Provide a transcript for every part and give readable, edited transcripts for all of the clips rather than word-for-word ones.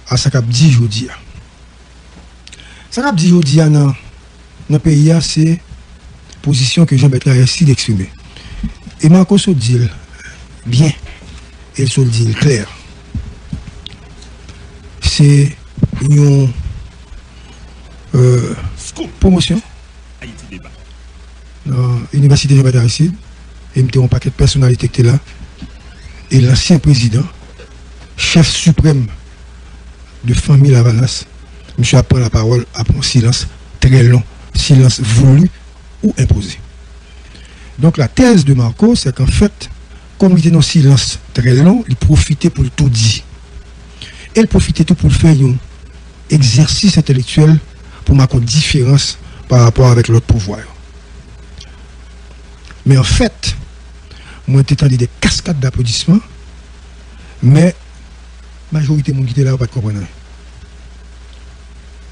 à ce qu'a dit aujourd'hui. Ce qu'a dit aujourd'hui dans le pays, c'est position que Jean-Bertrand a essayé d'exprimer. Et Marco se dit bien, et se dit clair. C'est une promotion dans l'université Jean-Bertrand ici. Et il y a un paquet de personnalités qui étaient là. Et l'ancien président, chef suprême de famille Lavalas, monsieur a pris la parole après un silence très long, silence voulu ou imposé. Donc la thèse de Marco, c'est qu'en fait, comme il était dans un silence très long, il profitait pour tout dire. Et il profitait tout pour faire un exercice intellectuel pour marquer une différence par rapport avec l'autre pouvoir. Mais en fait, moi j'ai entendu des cascades d'applaudissements, mais la majorité de gens qui étaient là ne pas comprendre.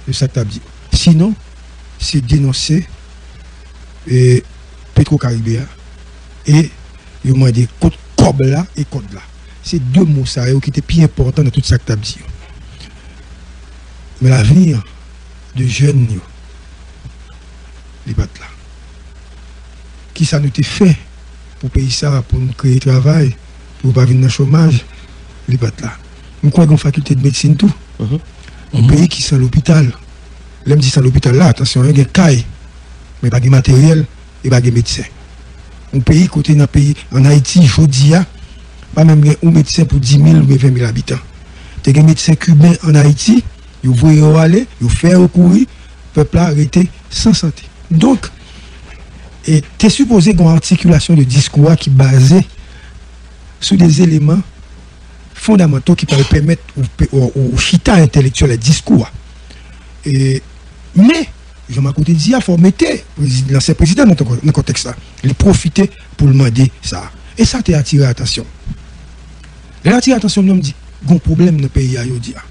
C'est ça que tu as dit. Sinon, c'est dénoncer Petro-Caribéa et il m'a dit code cob là et code là. C'est deux mots ça qui étaient plus importants dans tout ça que tu as dit. Mais l'avenir de jeunes, les battes là. Qui ça nous a fait pour payer ça, pour nous créer travail, pour ne pas venir dans le chômage, les battes là. Nous croyons une faculté de médecine tout. Un pays qui sans l'hôpital. L'homme dit sans l'hôpital là, attention, il y a des cailles, mais pas de matériel et pas de médecins. Un pays côté dans pays en Haïti, Jodia, pas même un médecin pour 10 000 ou 20 000 habitants. Il y a des médecins cubains en Haïti, ils vont aller, ils font recourir, le peuple a arrêté sans santé. Donc, tu es supposé qu'il y a une articulation de discours qui est basée sur des éléments fondamentaux qui peuvent permettre au chita intellectuel, le discours. Mais, Jean-Marc dit, il faut mettre l'ancien président dans le contexte là. Il profitait pour demander ça. Et ça t'a attiré l'attention. Il a attiré l'attention, l'homme dit, il y a un problème dans le pays à Yodia.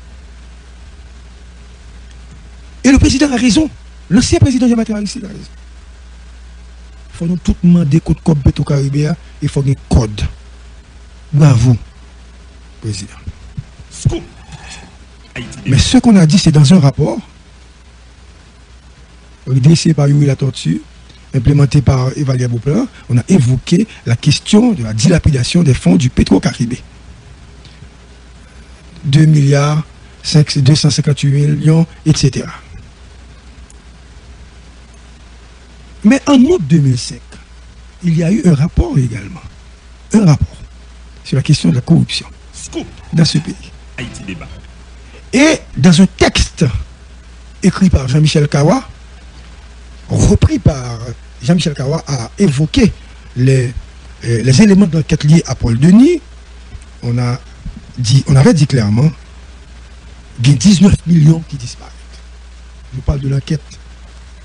Et le président a raison. L'ancien président Jean-Bertrand ici a raison. Il faut nous tout demander code comme Petro-Caribéa, il faut un code. Bravo, président. Mais ce qu'on a dit, c'est dans un rapport dressé par Yuri La Tortue, implémenté par Evalia Beauplan, on a évoqué la question de la dilapidation des fonds du Petro-Caribé. 2 milliards, 258 millions, etc. Mais en août 2005, il y a eu un rapport également. Un rapport sur la question de la corruption dans ce pays. Et dans un texte écrit par Jean-Michel Kawa, repris par Jean-Michel Kawa, a évoqué les éléments de l'enquête liés à Paul Denis. On avait dit clairement qu'il y a 19 millions qui disparaissent. Je parle de l'enquête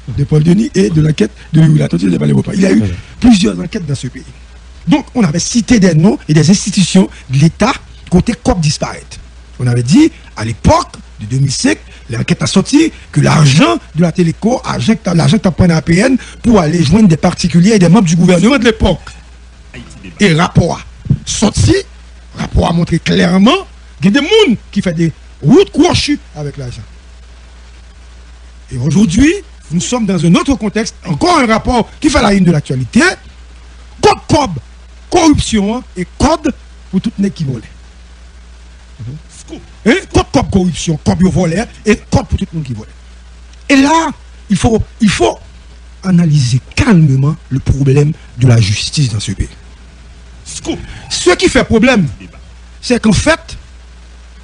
de Paul Denis et de l'enquête de Yuri La Tortue. Il y a eu plusieurs enquêtes dans ce pays. Donc, on avait cité des noms et des institutions de l'État côté COP disparaître. On avait dit, à l'époque de 2005, l'enquête a sorti que l'argent de la Téléco, l'argent que tu pris à APN pour aller joindre des particuliers et des membres du gouvernement de l'époque. Et le rapport a sorti, le rapport a montré clairement qu'il y a des gens qui font des routes crochues avec l'argent. Et aujourd'hui, nous sommes dans un autre contexte, encore un rapport qui fait la une de l'actualité. Code COB, corruption et code pour tout le monde qui vole. Code COB, corruption, COB volé et code pour tout le monde qui vole. Et là, il faut analyser calmement le problème de la justice dans ce pays. Ce qui fait problème, c'est qu'en fait,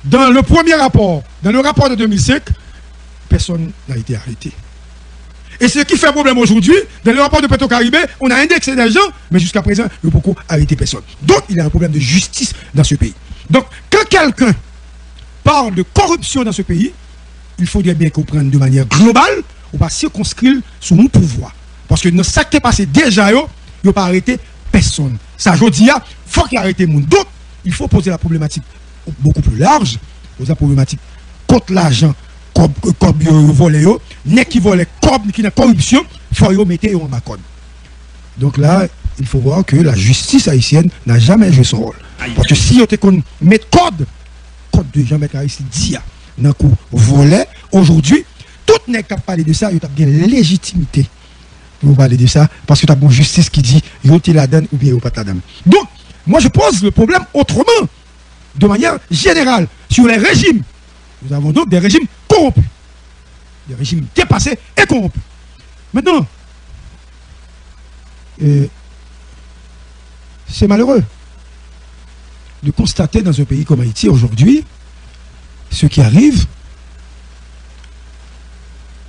dans le premier rapport, dans le rapport de 2005, personne n'a été arrêté. Et ce qui fait problème aujourd'hui, dans le rapport de Petro-Caribé, on a indexé des gens, mais jusqu'à présent, il n'y a pas arrêté personne. Donc, il y a un problème de justice dans ce pays. Donc, quand quelqu'un parle de corruption dans ce pays, il faudrait bien qu'on prenne de manière globale, ou pas circonscrire sous mon pouvoir. Parce que dans ce qui est passé déjà, il n'y a pas arrêté personne. Ça, je dis, il faut qu'il arrête les gens. Donc, il faut poser la problématique beaucoup plus large, poser la problématique contre l'argent, comme volé, qui vole, qui n'a corruption, il faut mettre en bas code. Donc là, il faut voir que la justice haïtienne n'a jamais joué son rôle. Parce que si on met code sorte de Jean-Bertrand Aristide Dia, dans coup volet, aujourd'hui, tout n'est qu'à parler de ça, il y a une légitimité pour parler de ça, parce que tu as une justice qui dit, yo te la donne ou bien yo pas ta donne. Donc, moi je pose le problème autrement, de manière générale, sur les régimes. Nous avons donc des régimes corrompus, des régimes dépassés et corrompus. Maintenant, c'est malheureux de constater dans un pays comme Haïti aujourd'hui ce qui arrive,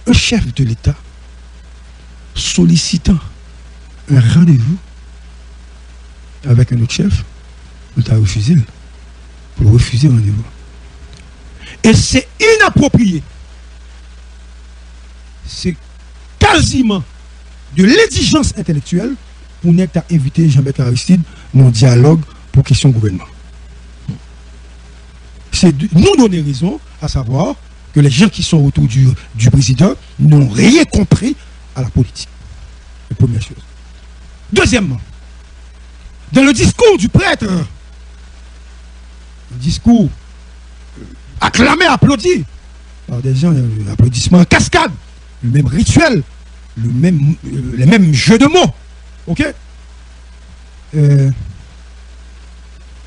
un chef de l'État sollicitant un rendez-vous avec un autre chef, on t'a refusé pour refuser le rendez-vous. Et c'est inapproprié. C'est quasiment de l'exigence intellectuelle pour n'être à inviter Jean-Bertrand Aristide dans un dialogue pour question gouvernement. C'est de nous donner raison, à savoir que les gens qui sont autour du président n'ont rien compris à la politique. C'est la première chose. Deuxièmement, dans le discours du prêtre, un discours acclamé, applaudi par des gens, applaudissements en cascade, le même rituel, les mêmes jeux de mots. Ok?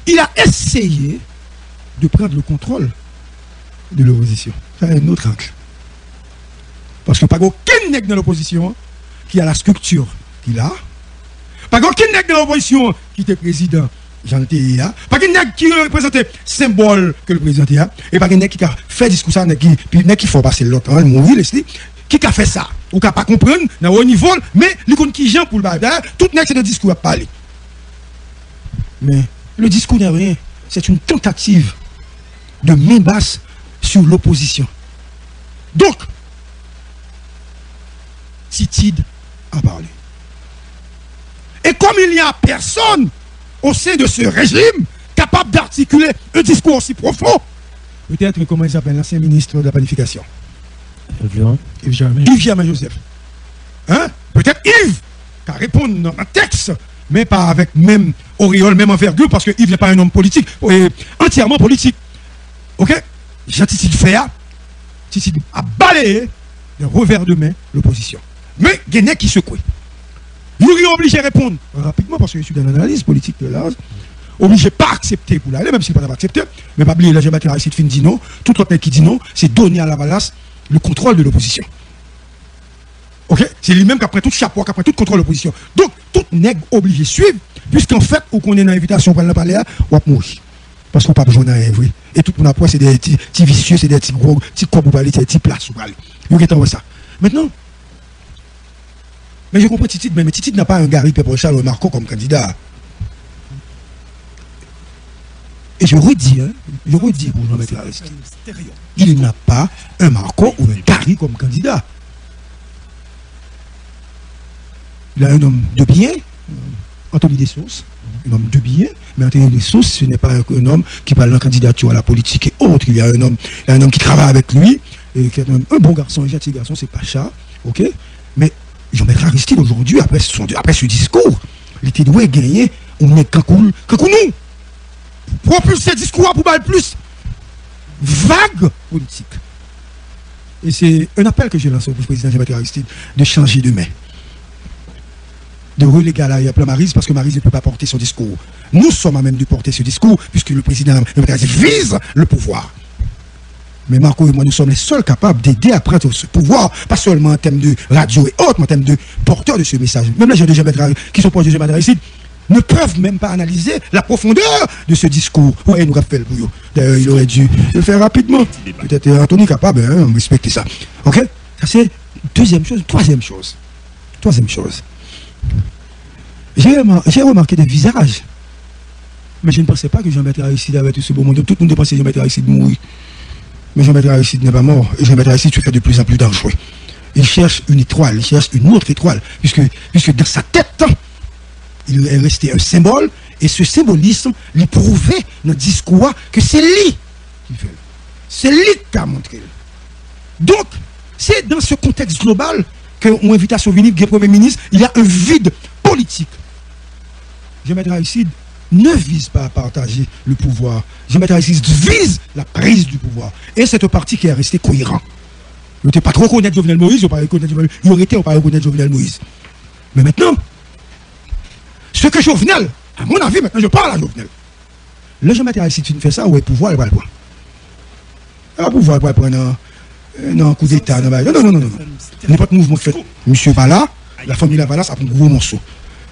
Il a essayé de prendre le contrôle de l'opposition. Ça a un autre angle. Parce que pas aucun nègre dans l'opposition qui a la structure qu'il a. Pas aucun nègre dans l'opposition qui était président Jean Théa. Pas aucun nègre qui représentait symbole que le président a. Et pas aucun nègre qui a fait discours ça, puis nègre qui faut passer l'autre, mourir, qui a fait ça. Ou qui n'a pas comprendre dans haut niveau, mais le compte qui gens pour le bataille, tout nègre c'est un discours à parler. Mais le discours n'est rien. C'est une tentative de main basse sur l'opposition. Donc, Titide a parlé. Et comme il n'y a personne au sein de ce régime capable d'articuler un discours aussi profond, peut-être, comment il s'appelle, l'ancien ministre de la planification, Yves Germain Joseph. Hein? Peut-être Yves, qui répond dans un texte, mais pas avec même auréole, même envergure, parce que Yves n'est pas un homme politique, entièrement politique. Ok? Jean-Titide fait, Titide a balayé de revers de main l'opposition. Mais il y en a qui secouent. Vous êtes obligé de répondre rapidement, parce que je suis dans l'analyse politique de l'âge. Obligé de pas accepter pour l'aller, même s'il ne peut pas accepter. Mais pas oublier, là, Jean-Bertrand Aristide fin dit non. Tout l'autre qui dit non, c'est donner à la Valace le contrôle de l'opposition. Ok? C'est lui-même qui a pris tout chapeau, qui a pris tout contrôle de l'opposition. Donc, tout nègre obligé de suivre, puisqu'en fait, où qu'on est dans l'invitation pour aller parler, on va mourir. Parce qu'on n'a pas besoin d'un vrai. Et tout le monde après, c'est des petits vicieux, c'est des petits gros, petits corps pour parler, c'est des petits places pour parler. Vous voyez ça. Maintenant, mais je comprends Titide, mais Titide n'a pas un Gary Pepper-Charles ou un Marco comme candidat. Et je redis pour Jean-Bertrand Aristide, il n'a pas un Marco ou un Gary comme candidat. Il a un homme de bien, Anthony Dessos, un homme de bien, mais Anthony Dessos, ce n'est pas un homme qui parle de candidature à la politique et autres. Il y a un homme qui travaille avec lui, et qui est un bon garçon, un gentil garçon, c'est pas ça, ok? Mais Jean-Bertrand Aristide, aujourd'hui, après ce discours, il était doué gagner, on est cancounou. Propulser ce discours pour parler plus vague politique. Et c'est un appel que j'ai lancé au président Jean-Bertrand Aristide de changer de main. De reléguer à l'arrière-plan Maryse, parce que Maryse ne peut pas porter son discours. Nous sommes à même de porter ce discours, puisque le président Jean-Bertrand Aristide vise le pouvoir. Mais Marco et moi, nous sommes les seuls capables d'aider à prendre ce pouvoir, pas seulement en termes de radio et autres, mais en termes de porteurs de ce message. Même les gens de Jean-Bertrand qui sont proches de Jean-Bertrand Aristide ne peuvent même pas analyser la profondeur de ce discours. Ouais, il nous rappelle, d'ailleurs, il aurait dû le faire rapidement. Peut-être Anthony capable, hein, respecter ça. Ok? Ça c'est deuxième chose. Troisième chose. J'ai remarqué des visages. Mais je ne pensais pas que Jean-Bertrand Aristide avait tout ce beau monde. Tout le monde pensait que Jean-Bertrand Aristide mourit. Mais Jean-Bertrand Aristide n'est pas mort. Et Jean-Bertrand Aristide se fait de plus en plus dangereux. Il cherche une étoile, il cherche une autre étoile. Puisque dans sa tête, il est resté un symbole. Et ce symbolisme lui prouvait dans le discours que c'est lui qui fait. C'est lui qui a montré. Donc, c'est dans ce contexte global qu'on invitation venue du Premier ministre, il y a un vide politique. Jean-Bertrand Aristide ne vise pas à partager le pouvoir. Jean-Baptiste Aristide vise la prise du pouvoir. Et c'est un parti qui est resté cohérent. Il n'était pas trop reconnaître Jovenel Moïse, il aurait été, on pas reconnaître Jovenel Moïse. Mais maintenant, ce que Jovenel, à mon avis, maintenant je parle à Jovenel. Le Jean-Baptiste Aristide fait ça, ouais, pouvoir, il va le prendre. Le pouvoir, il va le prendre un coup d'État. Non. N'importe mouvement fait. Monsieur va là, la famille là va là, ça prend un gros morceau.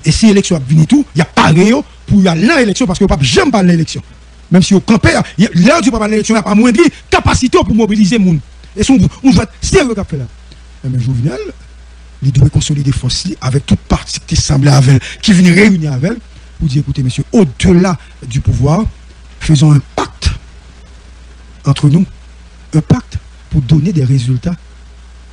Et si l'élection a fini tout, il y a pareil pour y aller à l'élection parce que le pape j'aime pas l'élection. Même si au campé, l'heure du pape à l'élection, il n'y a pas moins de capacité pour mobiliser les gens. Et on va sérieux qu'a fait là. Mais Jovenel, il doit consolider force avec toute partie qui semblait avec elle, qui venait réunir avec elle, pour dire écoutez, monsieur, au-delà du pouvoir, faisons un pacte entre nous. Un pacte pour donner des résultats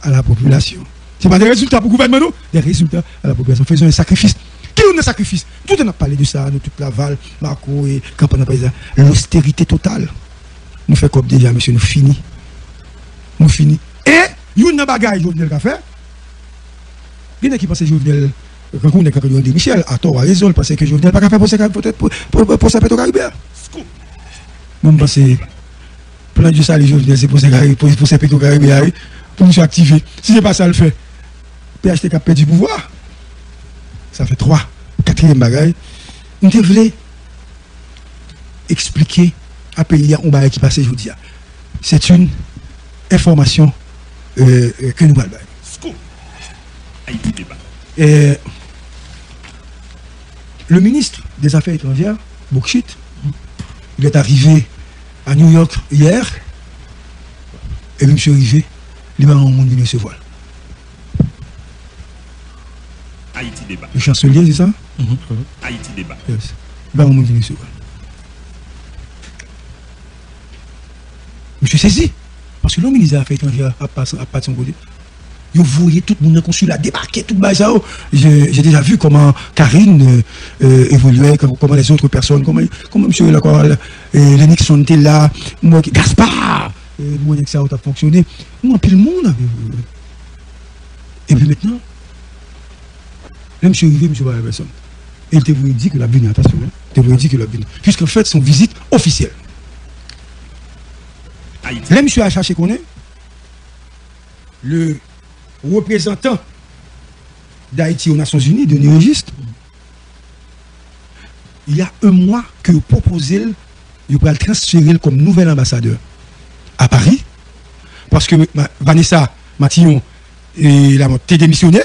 à la population. Ce n'est pas des résultats pour le gouvernement, non, des résultats à la population. Faisons un sacrifice. Qui est un sacrifice? Tout le monde a parlé de ça, nous, toute Laval, Marco et Campana Paysan. L'austérité totale. Nous faisons comme déjà, monsieur, nous finissons. Nous finissons. Et, il y a un bagage Jovenel a fait. Il y a qui pense que Jovenel, quand on est capable de Michel, à tort, à raison, parce que Jovenel n'a pas fait pour sa pétrocaribère. Nous pensons, plan de ça, les Jovenel, c'est pour sa pétrocaribère, pour nous activer. Si ce n'est pas ça le fait, PHTK a perdu du pouvoir. Ça fait 3, 4e bagaille. Nous devons expliquer à pays un bagage qui passe aujourd'hui. C'est une information que nous allons. Le ministre des Affaires étrangères, Boukchit, il est arrivé à New York hier et M. Rivet, il m'a emmené venu se voir. Haïti débat. Le chancelier, c'est ça? Haïti débat. Yes. Il m'a emmené venu se voir. Je suis saisi. Parce que le ministre des Affaires étrangères a pas de son côté. Vous voyez tout le monde dans le consulat débarquer, tout le monde. J'ai déjà vu comment Karine évoluait, comment les autres personnes, comment M. Lennox sont là, Gaspard, moi, ça a fonctionné. Moi, puis le monde. Et puis maintenant, là, M. Rivet, M. Barre-Besson, il te voulait dire que la venue, attention, il te voulait dire que la venue. Puisqu'en fait, son visite officielle. Là, M. a cherché qu'on est le représentant d'Haïti aux Nations Unies, de Nérégiste. Il y a un mois que vous proposez, vous pouvez le transférer comme nouvel ambassadeur à Paris, parce que Vanessa Matillon est démissionné,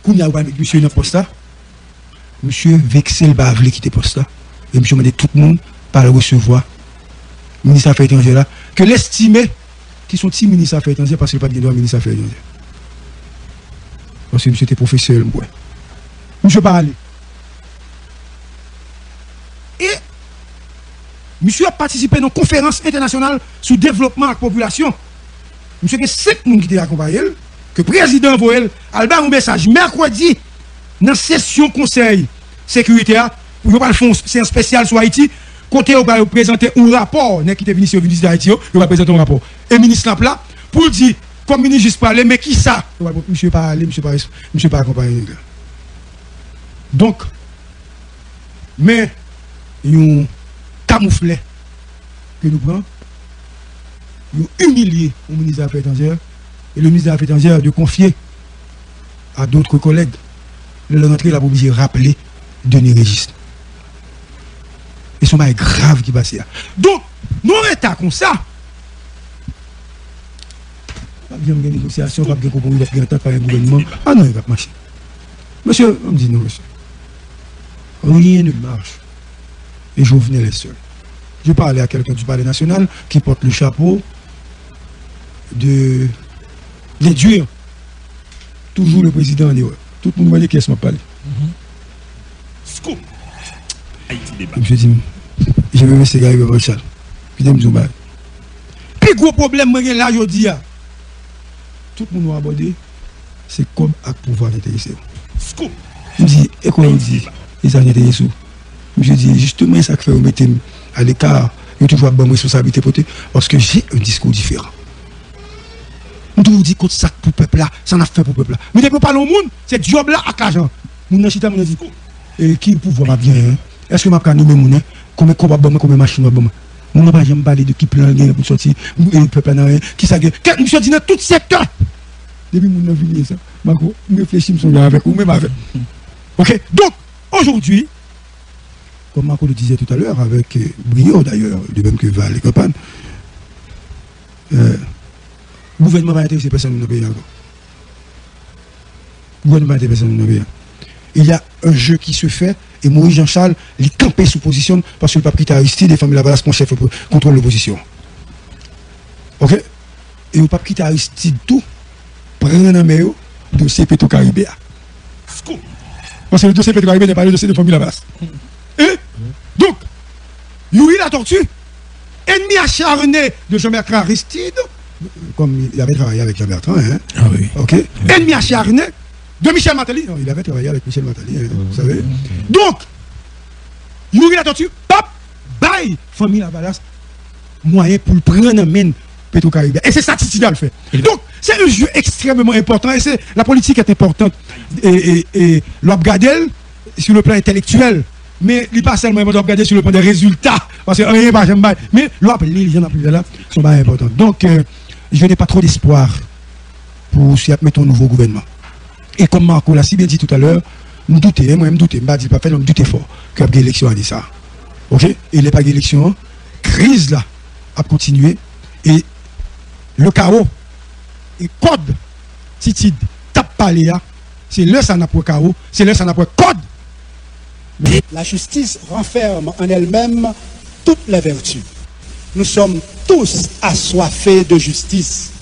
quand il y a avec monsieur dans le poste là, monsieur Vexel Bavle qui était poste là, et monsieur m'a dit tout le monde par le recevoir, ministre des Affaires étrangères là, que l'estimer qui sont petits ministres des Affaires étrangères parce qu'il n'y a pas de droit ministre des Affaires étrangères. Parce que monsieur était professeur, moi. Monsieur parler. Et monsieur a participé dans une conférence internationale sur le développement de la population. Monsieur a 5 personnes qui étaient accompagnés, que le président Voël a un message mercredi dans la session conseil sécuritaire, pour pas le fond, c'est un spécial sur Haïti. Côté, on va présenter un rapport, qui était venu sur le ministre d'Haïti, on va présenter un rapport. Et le ministre là, pour dire, comme le ministre juste parler, mais qui ça? Monsieur parler, monsieur pas accompagner. Donc, mais, ils camouflé que nous prenons, ils humilié au ministre des Affaires étrangères, et le ministre des Affaires étrangères de confier à d'autres collègues. Le rentrée, il a obligé de rappeler Denis Régis. Et son mal grave qui passe là. Donc, nous états comme ça. Pas bien de négociation, pas bien de compromis, pas bien de par un gouvernement. Ah non, il va marcher. Monsieur, on me dit non, monsieur. Rien ne marche. Et Jovenel est seul. Je parlais à quelqu'un du palais national qui porte le chapeau de l'éduire. Toujours le président en erreur. Tout le monde m'a dit qu'est-ce que je parle. Scoop. Haïti débat. Je dis, je vais rester avec votre chat. Puis je me dis, puis gros problème, là, je dis, tout le monde a abordé, c'est comme à pouvoir intéressé. Scoop. Je dis, et quoi on dit, ils sont intéressés. Je dis, justement, ça fait remettre à l'écart, et toujours avoir bonne responsabilité pour eux, parce que j'ai un discours différent. On vous dit que ça pour le peuple là, ça n'a fait pour le peuple là. Mais ne peut pas le monde, c'est job là à l'argent. Mon chita me dit, et qui pouvoir bien, est-ce que ma canne nous combien combat bon, combien machine bon. Nous n'avons pas jamais parlé de qui plan gain pour sortir, peuple n'a rien, qui ça gagne. Quand nous sortis dans tout secteur. Depuis nous n'avons fini ça. Marco, nous réfléchissons avec ou même avec. OK? Donc, aujourd'hui, comme Marco le disait tout à l'heure, avec brio d'ailleurs, de même que Val et Copan, le gouvernement va intéresser personne dans le pays encore. Le gouvernement va intéresser personne dans le pays. Il y a un jeu qui se fait et Maurice Jean-Charles, il campé sous position parce que le pape quitte Aristide et famille Lavalas mon chef contrôle l'opposition. OK? Et le pape quitte Aristide tout, prendre un mail dossier Petro-Caribéa. Parce que le dossier Petro-Caribéa n'est pas le dossier de famille Lavalas. Et donc, Yuri la tortue, ennemi acharné de Jean-Bertrand Aristide, comme il avait travaillé avec Jean-Bertrand, hein? Ah oui. OK? Ennemi acharné de Michel Matali. Non, il avait travaillé avec Michel Matali, hein, vous savez. Donc, Yuri la tortue, pape, bail, famille Lavalas, moyen pour le prendre en main Petro-Caribéa. Et c'est ça que Titi a le fait. Donc, c'est un jeu extrêmement important et c'est la politique est importante. Et l'Obgadel, sur le plan intellectuel, mais il n'est pas seulement regarder sur le plan des résultats, parce que rien pas jamais. Mais les gens là sont pas importants. Donc, je n'ai pas trop d'espoir pour si mettre un nouveau gouvernement. Et comme Marco l'a si bien dit tout à l'heure, nous doutons, moi je me doute, je ne dis pas faire, nous doutons fort qu'il y a une élection à dire ça. OK? Et il n'y a pas d'élection, crise là a continué. Et le chaos, et code, titide, tape paléa, c'est le ça n'a pas chaos, c'est le ça n'a pas code. La justice renferme en elle-même toutes les vertus. Nous sommes tous assoiffés de justice.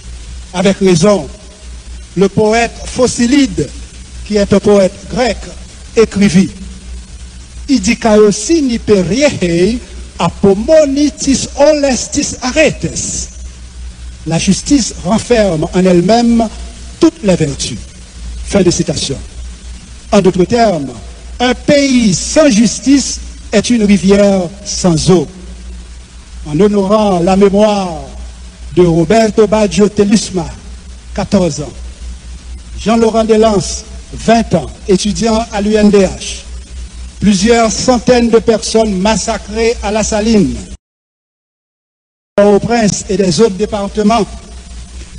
Avec raison, le poète Phocylide, qui est un poète grec, écrivit Idikaiosi niperiehei apomonitis olestis aretes. La justice renferme en elle-même toutes les vertus. Fin de citation. En d'autres termes, un pays sans justice est une rivière sans eau. En honorant la mémoire de Roberto Baggio Telusma, 14 ans, Jean-Laurent Delance, 20 ans, étudiant à l'UNDH, plusieurs centaines de personnes massacrées à La Saline, au Prince et des autres départements,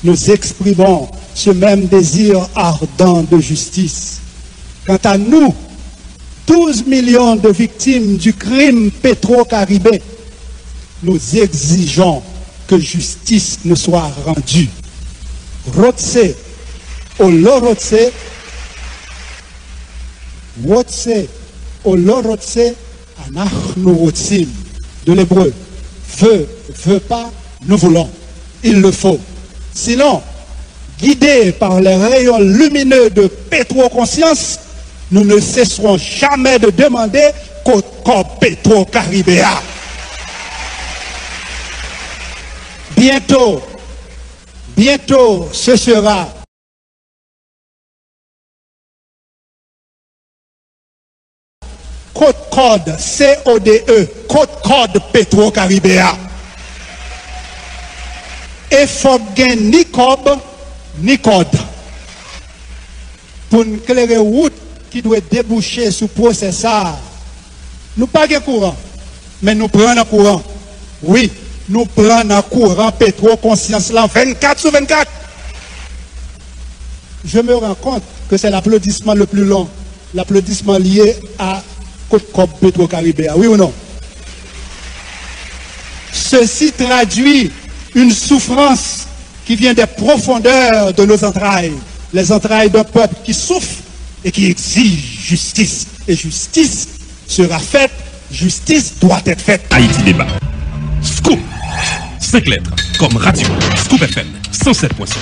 nous exprimons ce même désir ardent de justice. Quant à nous, 12 millions de victimes du crime Petro-Caribé, nous exigeons que justice nous soit rendue. Rotse, Olorotse, Rotse, Olorotse, Anachnu Rotsim, de l'hébreu. Veut pas, nous voulons. Il le faut. Sinon, guidés par les rayons lumineux de Petro-Conscience, nous ne cesserons jamais de demander qu'au Petro-Caribéa. Bientôt, ce sera code CODE, code Petro-Caribéa. Et faut gagner ni cob, ni code. Pour nous éclairer route qui doit déboucher sur le processeur. Nous pas de courant, mais nous prenons courant. Oui, nous prenons courant Petro-Conscience là 24 sur 24. Je me rends compte que c'est l'applaudissement le plus long, l'applaudissement lié à Côte-Cop Petro-Caribéa. Oui ou non? Ceci traduit une souffrance qui vient des profondeurs de nos entrailles, les entrailles d'un peuple qui souffre et qui exige justice. Et justice sera faite, justice doit être faite. Haïti Débat. Scoop. 5 lettres, comme radio. Scoop FM 107.5.